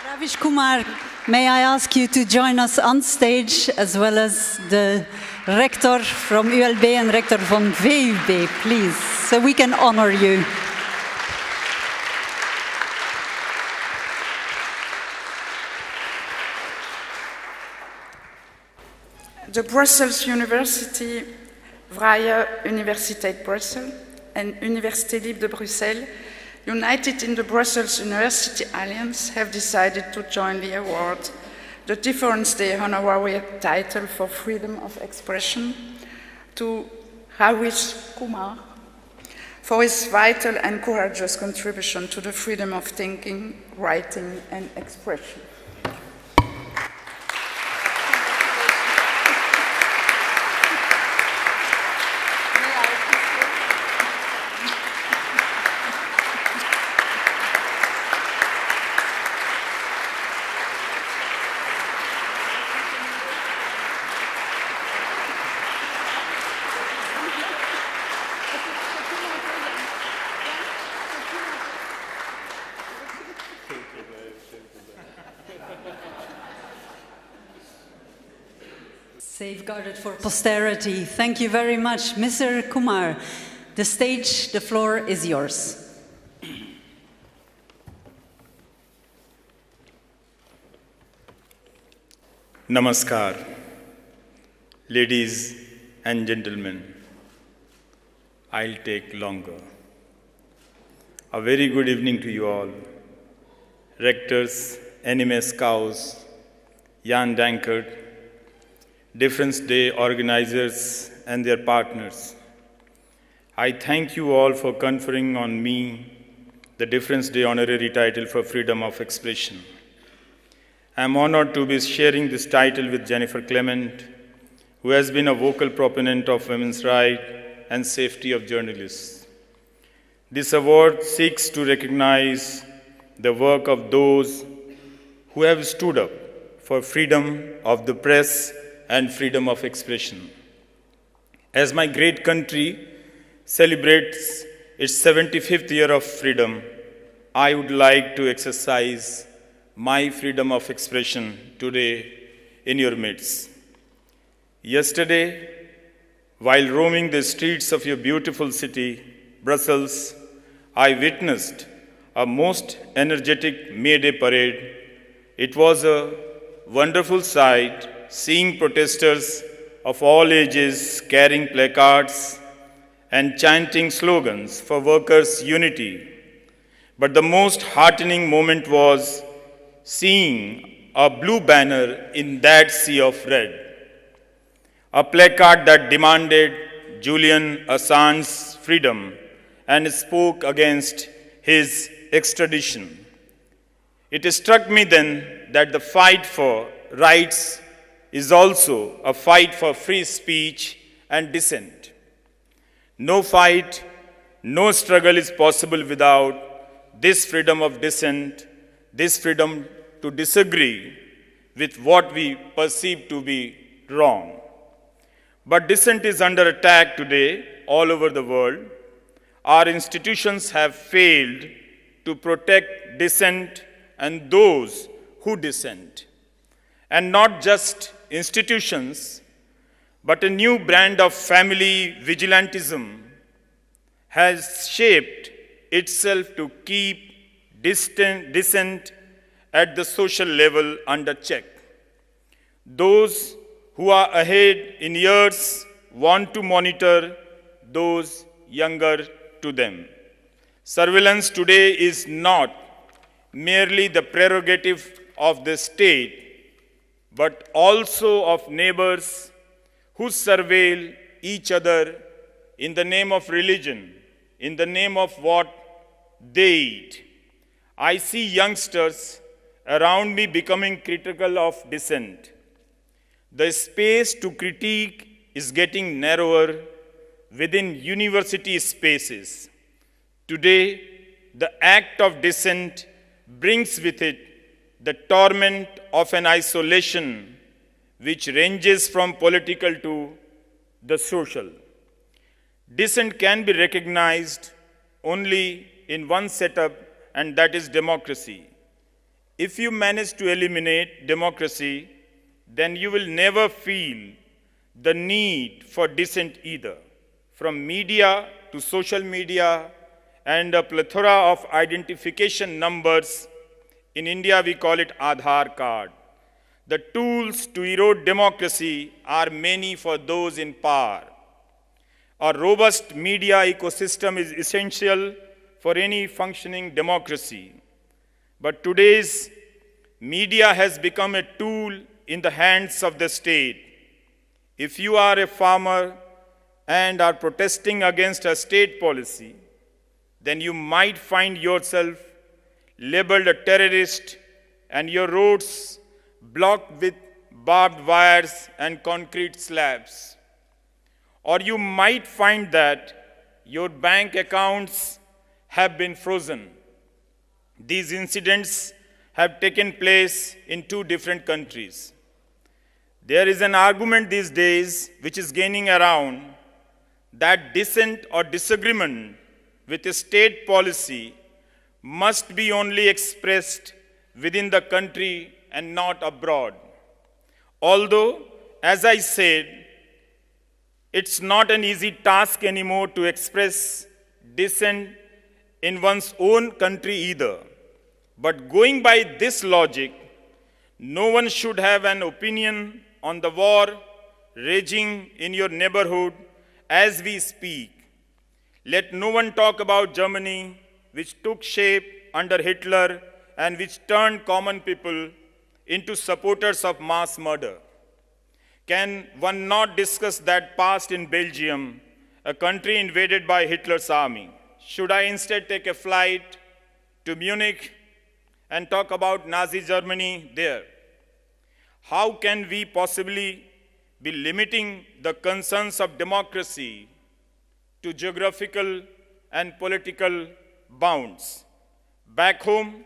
Ravish Kumar, may I ask you to join us on stage, as well as the rector from ULB and rector from VUB, please, so we can honor you. The Brussels University, Vrije Universiteit Brussels, and Université Libre de Bruxelles, united in the Brussels University Alliance, have decided to jointly award the Difference Day honorary title for freedom of expression to Ravish Kumar for his vital and courageous contribution to the freedom of thinking, writing, and expression. Safeguarded for posterity. Thank you very much. Mr. Kumar, the stage, the floor is yours. Namaskar, ladies and gentlemen. I'll take longer. A very good evening to you all. Rectors, NMS cows, Jan Dankert, Difference Day organizers and their partners. I thank you all for conferring on me the Difference Day honorary title for freedom of expression. I am honored to be sharing this title with Jennifer Clement, who has been a vocal proponent of women's rights and safety of journalists. This award seeks to recognize the work of those who have stood up for freedom of the press and freedom of expression. As my great country celebrates its 75th year of freedom, I would like to exercise my freedom of expression today in your midst. Yesterday, while roaming the streets of your beautiful city, Brussels, I witnessed a most energetic May Day parade. It was a wonderful sight seeing protesters of all ages carrying placards and chanting slogans for workers' unity. But the most heartening moment was seeing a blue banner in that sea of red, a placard that demanded Julian Assange's freedom and spoke against his extradition. It struck me then that the fight for rights is also a fight for free speech and dissent. No fight, no struggle is possible without this freedom of dissent, this freedom to disagree with what we perceive to be wrong. But dissent is under attack today all over the world. Our institutions have failed to protect dissent and those who dissent. And not just institutions, but a new brand of family vigilantism has shaped itself to keep dissent at the social level under check. Those who are ahead in years want to monitor those younger to them. Surveillance today is not merely the prerogative of the state, but also of neighbors who surveil each other in the name of religion, in the name of what they eat. I see youngsters around me becoming critical of dissent. The space to critique is getting narrower within university spaces. Today, the act of dissent brings with it the torment of an isolation which ranges from political to the social. Dissent can be recognized only in one setup, and that is democracy. If you manage to eliminate democracy, then you will never feel the need for dissent either. From media to social media and a plethora of identification numbers, in India we call it Aadhaar card. The tools to erode democracy are many for those in power. A robust media ecosystem is essential for any functioning democracy. But today's media has become a tool in the hands of the state. If you are a farmer and are protesting against a state policy, then you might find yourself labeled a terrorist and your roads blocked with barbed wires and concrete slabs. Or you might find that your bank accounts have been frozen. These incidents have taken place in 2 different countries. There is an argument these days which is gaining around that dissent or disagreement with a state policy must be only expressed within the country and not abroad. Although, as I said, it's not an easy task anymore to express dissent in one's own country either. But going by this logic, no one should have an opinion on the war raging in your neighborhood as we speak. Let no one talk about Germany, which took shape under Hitler and which turned common people into supporters of mass murder. Can one not discuss that past in Belgium, a country invaded by Hitler's army? Should I instead take a flight to Munich and talk about Nazi Germany there? How can we possibly be limiting the concerns of democracy to geographical and political bounds? Back home,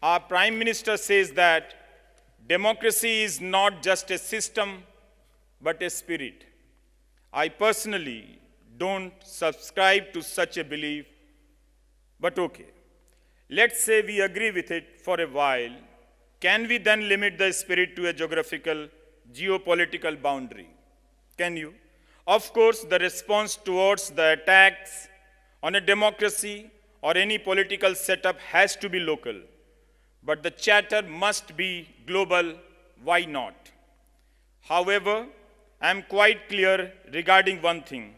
our Prime Minister says that democracy is not just a system, but a spirit. I personally don't subscribe to such a belief, but okay. Let's say we agree with it for a while. Can we then limit the spirit to a geographical, geopolitical boundary? Can you? Of course, the response towards the attacks on a democracy or any political setup has to be local. But the chatter must be global. Why not? However, I am quite clear regarding one thing.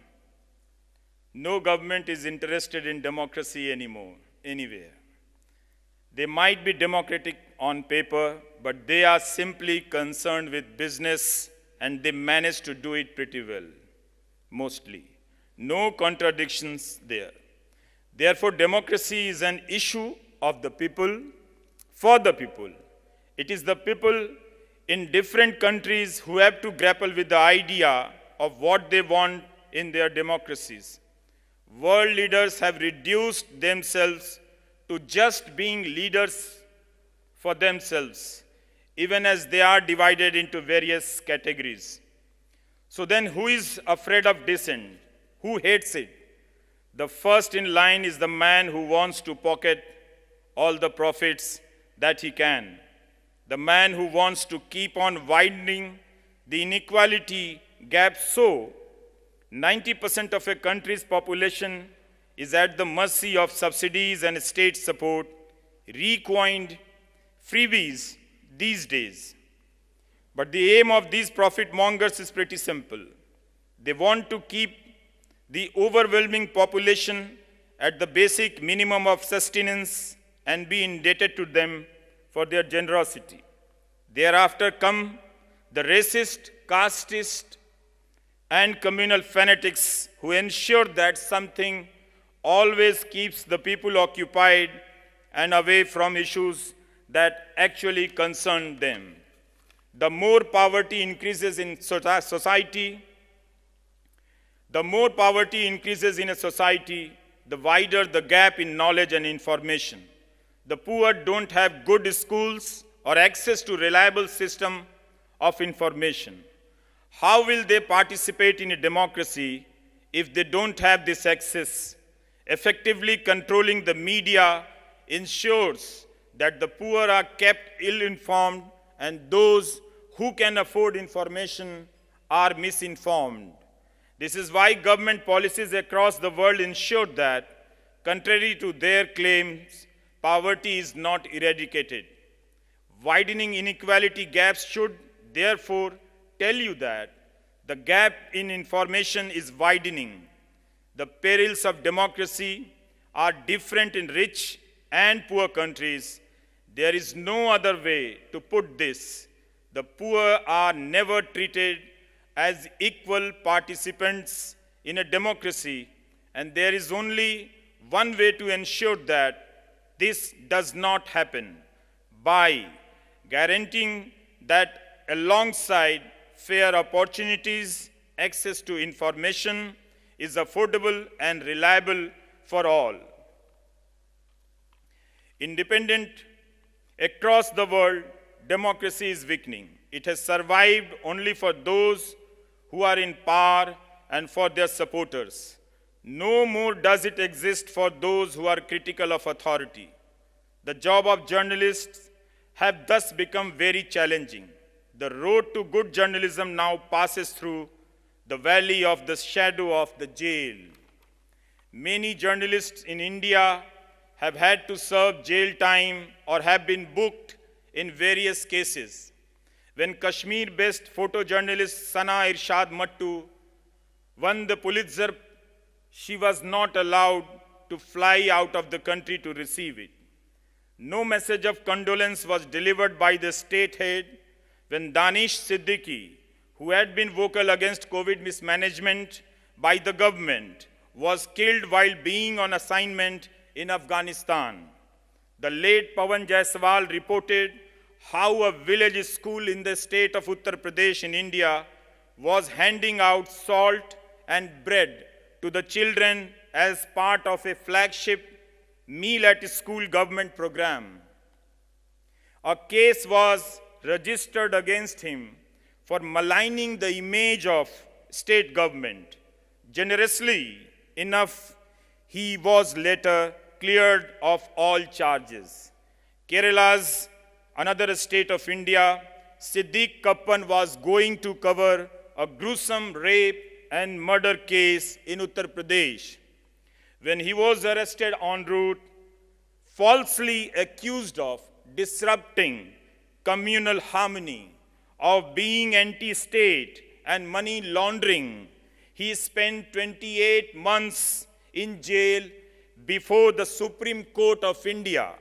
No government is interested in democracy anymore, anywhere. They might be democratic on paper, but they are simply concerned with business and they manage to do it pretty well, mostly. No contradictions there. Therefore, democracy is an issue of the people, for the people. It is the people in different countries who have to grapple with the idea of what they want in their democracies. World leaders have reduced themselves to just being leaders for themselves, even as they are divided into various categories. So then who is afraid of dissent? Who hates it? The first in line is the man who wants to pocket all the profits that he can. The man who wants to keep on widening the inequality gap so 90% of a country's population is at the mercy of subsidies and state support, recoined freebies these days. But the aim of these profit mongers is pretty simple. They want to keep the overwhelming population at the basic minimum of sustenance and be indebted to them for their generosity. Thereafter come the racist, casteist, and communal fanatics who ensure that something always keeps the people occupied and away from issues that actually concern them. The more poverty increases in society, the wider the gap in knowledge and information. The poor don't have good schools or access to reliable system of information. How will they participate in a democracy if they don't have this access? Effectively controlling the media ensures that the poor are kept ill-informed and those who can afford information are misinformed. This is why government policies across the world ensure that, contrary to their claims, poverty is not eradicated. Widening inequality gaps should, therefore, tell you that the gap in information is widening. The perils of democracy are different in rich and poor countries. There is no other way to put this. The poor are never treated as equal participants in a democracy, and there is only one way to ensure that this does not happen: by guaranteeing that alongside fair opportunities, access to information is affordable and reliable for all. Independent across the world, democracy is weakening. It has survived only for those who are in power and for their supporters. No more does it exist for those who are critical of authority. The job of journalists have thus become very challenging. The road to good journalism now passes through the valley of the shadow of the jail. Many journalists in India have had to serve jail time or have been booked in various cases. When Kashmir-based photojournalist Sana Irshad Mattu won the Pulitzer, she was not allowed to fly out of the country to receive it. No message of condolence was delivered by the state head when Danish Siddiqui, who had been vocal against COVID mismanagement by the government, was killed while being on assignment in Afghanistan. The late Pawan Jaiswal reported how a village school in the state of Uttar Pradesh in India was handing out salt and bread to the children as part of a flagship meal at school government program. A case was registered against him for maligning the image of state government. Generously enough, he was later cleared of all charges. Kerala's another state of India, Siddiq Kappan was going to cover a gruesome rape and murder case in Uttar Pradesh. When he was arrested en route, falsely accused of disrupting communal harmony, of being anti-state and money laundering, he spent 28 months in jail before the Supreme Court of India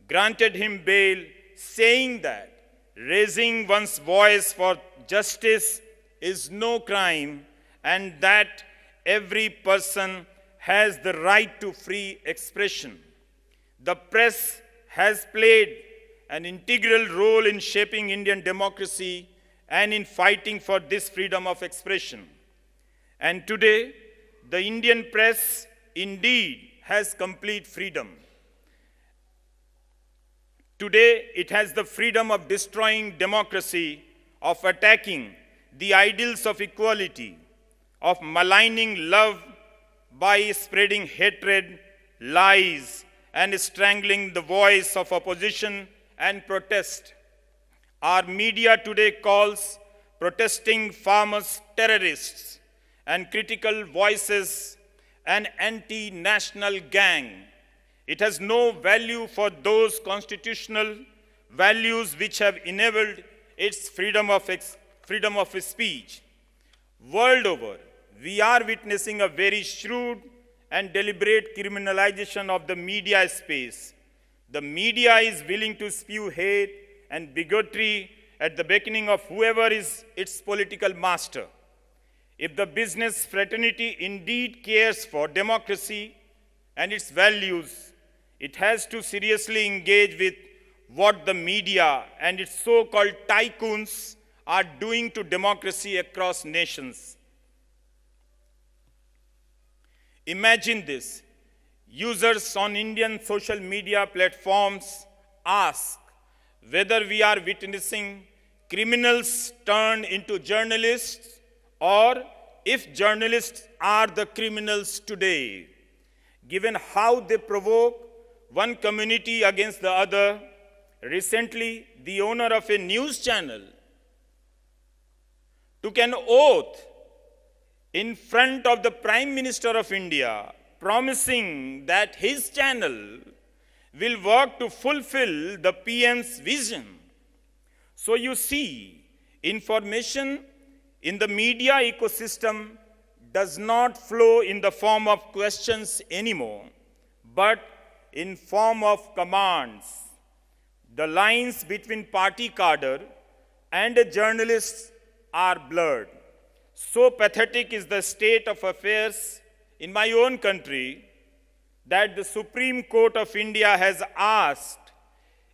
granted him bail, saying that raising one's voice for justice is no crime and that every person has the right to free expression. The press has played an integral role in shaping Indian democracy and in fighting for this freedom of expression. And today, the Indian press indeed has complete freedom. Today, it has the freedom of destroying democracy, of attacking the ideals of equality, of maligning love by spreading hatred, lies, and strangling the voice of opposition and protest. Our media today calls protesting farmers terrorists and critical voices an anti-national gang. It has no value for those constitutional values which have enabled its freedom of speech. World over, we are witnessing a very shrewd and deliberate criminalization of the media space. The media is willing to spew hate and bigotry at the beckoning of whoever is its political master. If the business fraternity indeed cares for democracy and its values, it has to seriously engage with what the media and its so-called tycoons are doing to democracy across nations. Imagine this. Users on Indian social media platforms ask whether we are witnessing criminals turned into journalists or if journalists are the criminals today. Given how they provoke one community against the other, recently, the owner of a news channel took an oath in front of the Prime Minister of India, promising that his channel will work to fulfill the PM's vision. So you see, information in the media ecosystem does not flow in the form of questions anymore, but in form of commands. The lines between party cadre and a journalist are blurred. So pathetic is the state of affairs in my own country that the Supreme Court of India has asked,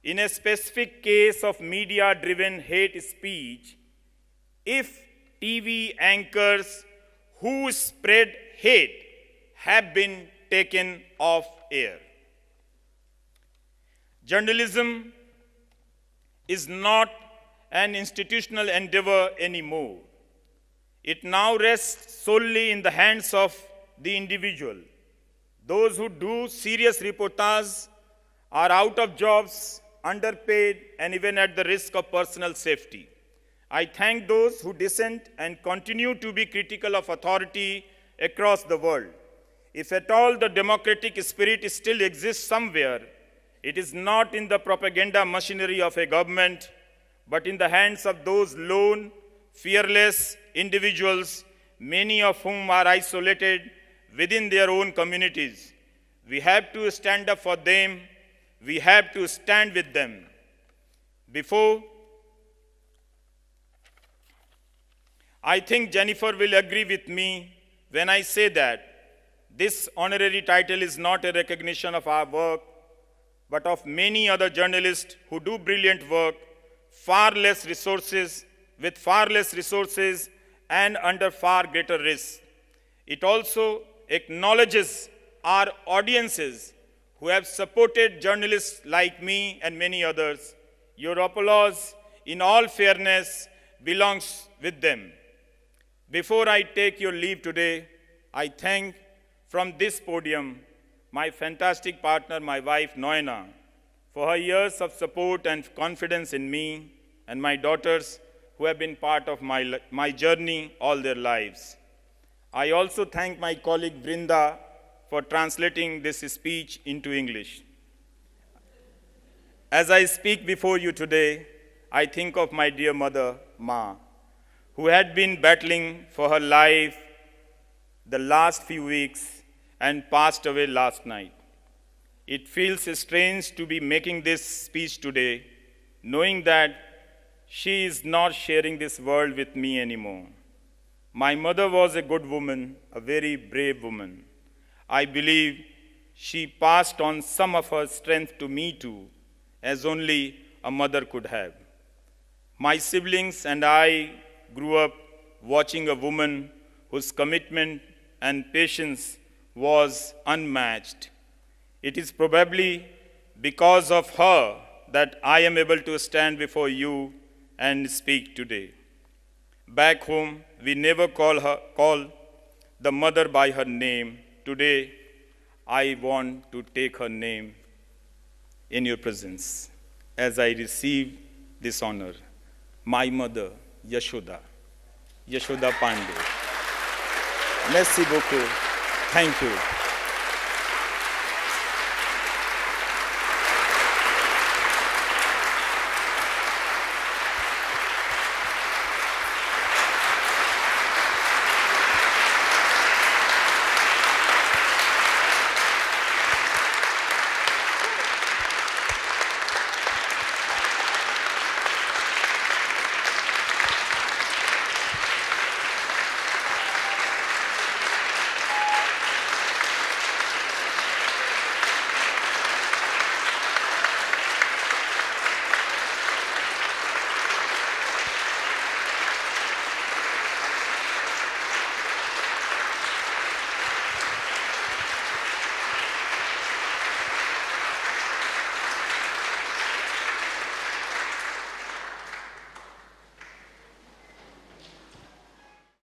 in a specific case of media-driven hate speech, if TV anchors who spread hate have been taken off air. Journalism is not an institutional endeavor anymore. It now rests solely in the hands of the individual. Those who do serious reportage are out of jobs, underpaid, and even at the risk of personal safety. I thank those who dissent and continue to be critical of authority across the world. If at all the democratic spirit still exists somewhere, it is not in the propaganda machinery of a government, but in the hands of those lone, fearless individuals, many of whom are isolated within their own communities. We have to stand up for them. We have to stand with them. I think Jennifer will agree with me when I say that this honorary title is not a recognition of our work, but of many other journalists who do brilliant work, with far less resources and under far greater risk. It also acknowledges our audiences who have supported journalists like me and many others. Your applause, in all fairness, belongs with them. Before I take your leave today, I thank from this podium my fantastic partner, my wife, Noina, for her years of support and confidence in me, and my daughters who have been part of my journey all their lives. I also thank my colleague Brinda for translating this speech into English. As I speak before you today, I think of my dear mother, Ma, who had been battling for her life the last few weeks and passed away last night. It feels strange to be making this speech today, knowing that she is not sharing this world with me anymore. My mother was a good woman, a very brave woman. I believe she passed on some of her strength to me too, as only a mother could have. My siblings and I grew up watching a woman whose commitment and patience was unmatched. It is probably because of her that I am able to stand before you and speak today. Back home, we never call the mother by her name. Today, I want to take her name in your presence as I receive this honor. My mother, Yashoda Pandey. Merci beaucoup. Thank you.